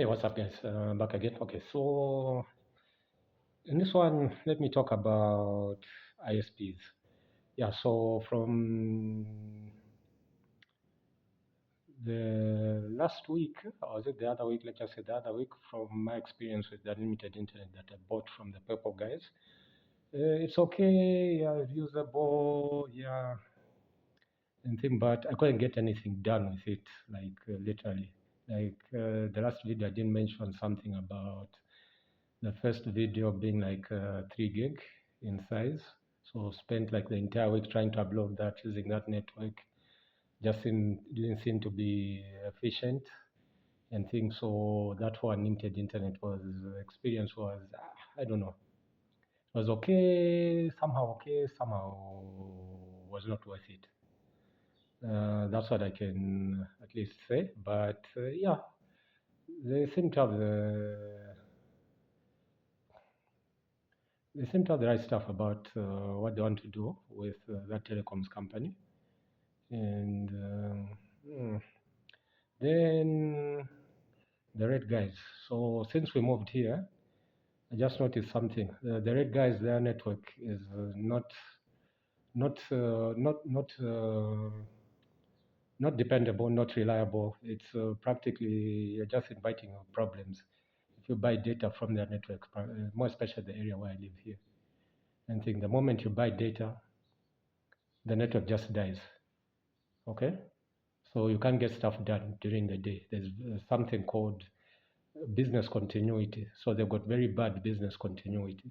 Hey, what's up, guys? Back again. Okay, so in this one, let me talk about ISPs. Yeah, so from the last week, or was it the other week? Let's just say the other week, from my experience with the unlimited internet that I bought from the Purple guys, it's okay, yeah, usable, yeah, and thing, but I couldn't get anything done with it, like literally. Like the last video, I didn't mention something about the first video being like 3 gig in size. So spent like the entire week trying to upload that using that network. Didn't seem to be efficient and things. So that whole unlimited internet experience was, I don't know. It was okay, somehow was not worth it. That's what I can at least say. But yeah, they seem to have the right stuff about what they want to do with that telecoms company. And then the red guys. So since we moved here, I just noticed something. The red guys, their network is not dependable, not reliable. It's practically you're just inviting problems if you buy data from their network, more especially the area where I live here. And think the moment you buy data, the network just dies. Okay, so you can't get stuff done during the day. There's something called business continuity. So they've got very bad business continuity.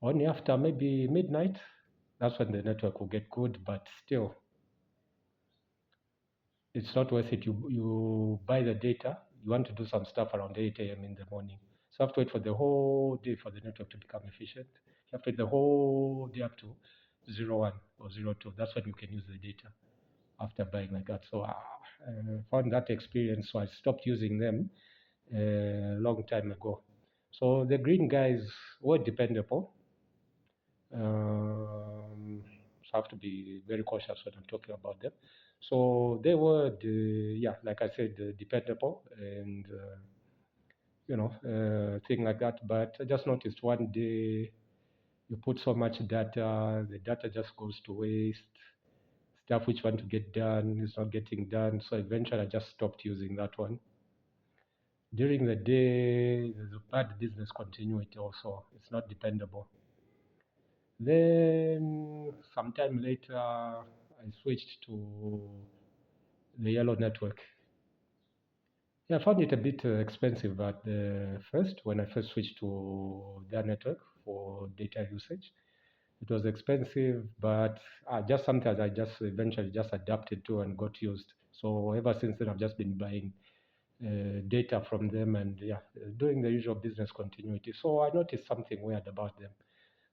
Only after maybe midnight, that's when the network will get good, but still, it's not worth it. You buy the data, you want to do some stuff around 8 a.m. in the morning. So you have to wait for the whole day for the network to become efficient. You have to wait the whole day up to 01 or 02. That's when you can use the data after buying like that. So I found that experience, so I stopped using them a long time ago. So the green guys were dependable. So I have to be very cautious when I'm talking about them. So they were, like I said, dependable and thing like that. But I just noticed one day you put so much data, the data just goes to waste. Stuff which want to get done is not getting done. So eventually I just stopped using that one. During the day, there's a bad business continuity also. It's not dependable. Then sometime later, I switched to the yellow network. Yeah, I found it a bit expensive at the first when I first switched to their network for data usage. It was expensive, but just something I just eventually just adapted to and got used. So ever since then, I've just been buying data from them and doing the usual business continuity. So I noticed something weird about them.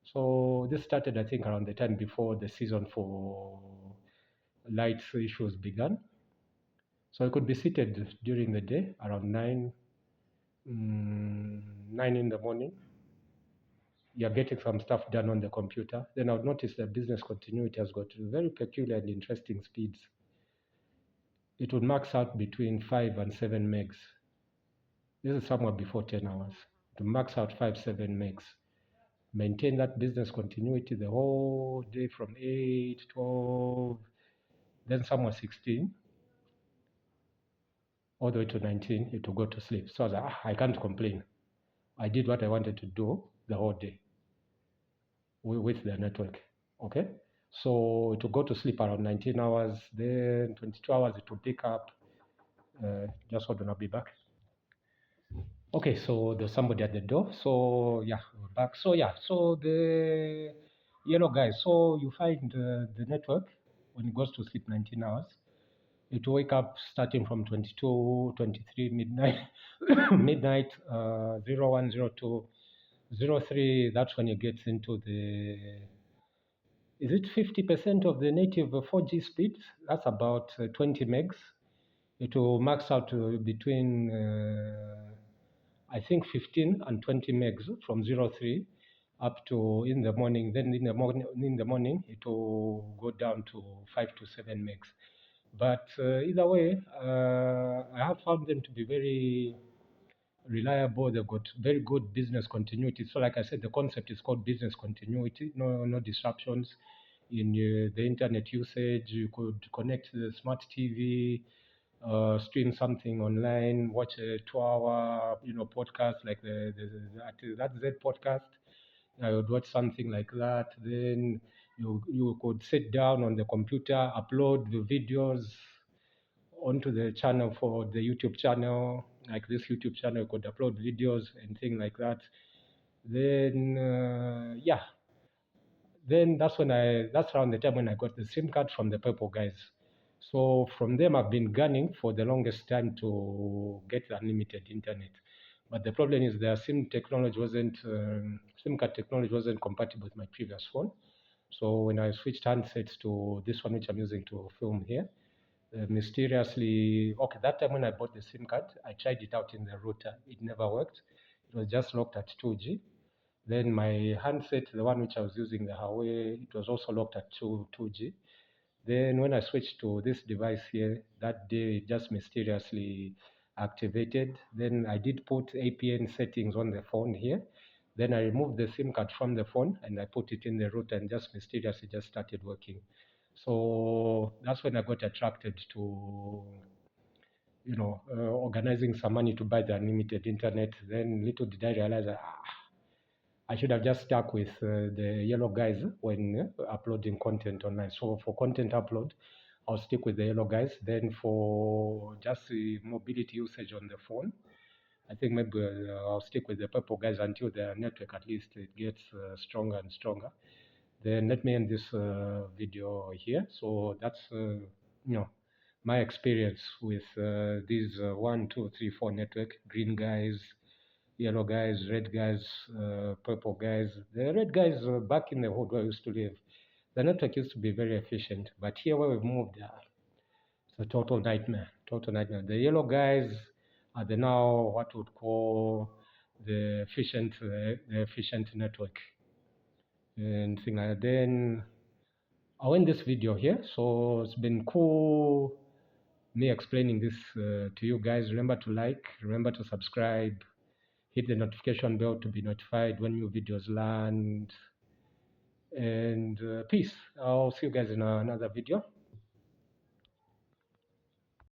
So this started, I think, around the time before the season for light issues began. So I could be seated during the day around 9 in the morning. You're getting some stuff done on the computer. Then I would notice that business continuity has got very peculiar and interesting speeds. It would max out between 5 and 7 megs. This is somewhere before 10 hours. To max out 5, 7 megs. Maintain that business continuity the whole day from 8, 12, then somewhere 16, all the way to 19, it will go to sleep. So I was like, I can't complain. I did what I wanted to do the whole day with the network. Okay, so it will go to sleep around 19 hours, then 22 hours it will pick up. Just hold on, I'll be back. Okay, so there's somebody at the door. So yeah, we're back. So yeah, so the yellow guys. So you find the network when it goes to sleep 19 hours. It will wake up starting from 22, 23 midnight, midnight 01, 02, 03. That's when it gets into the, is it 50% of the native 4G speed? That's about 20 megs. It will max out between I think 15 and 20 megs from 03 up to in the morning. Then in the morning it will go down to 5 to 7 megs. But either way, I have found them to be very reliable. They've got very good business continuity. So, like I said, the concept is called business continuity. No disruptions in the internet usage. You could connect to the smart TV, stream something online, watch a 2-hour, podcast like that Z podcast. I would watch something like that. Then you could sit down on the computer, upload the videos onto the channel for the YouTube channel. Like this YouTube channel, you could upload videos and things like that. Then yeah, then that's around the time when I got the SIM card from the Purple guys. So from them, I've been gunning for the longest time to get unlimited internet. But the problem is their SIM card technology wasn't compatible with my previous phone. So when I switched handsets to this one, which I'm using to film here, mysteriously, okay, that time when I bought the SIM card, I tried it out in the router. It never worked. It was just locked at 2G. Then my handset, the one which I was using, the Huawei, it was also locked at 2G. Then when I switched to this device here, that day it just mysteriously activated. Then I did put APN settings on the phone here. Then I removed the SIM card from the phone and I put it in the router and just mysteriously just started working. So that's when I got attracted to, organizing some money to buy the unlimited internet. Then little did I realize that I should have just stuck with the yellow guys when uploading content online. So for content upload, I'll stick with the yellow guys. Then for just the mobility usage on the phone, I think maybe I'll stick with the purple guys until the network at least it gets stronger and stronger. Then let me end this video here. So that's my experience with these 1, 2, 3, 4 network, green guys, yellow guys, red guys, purple guys. The red guys back in the hood where I used to live, the network used to be very efficient. But here where we've moved, it's a total nightmare, total nightmare. The yellow guys are the now what would call the efficient network and thing like that. Then I'll end this video here. So it's been cool me explaining this to you guys. Remember to like, remember to subscribe, hit the notification bell to be notified when new videos land. And peace. I'll see you guys in another video.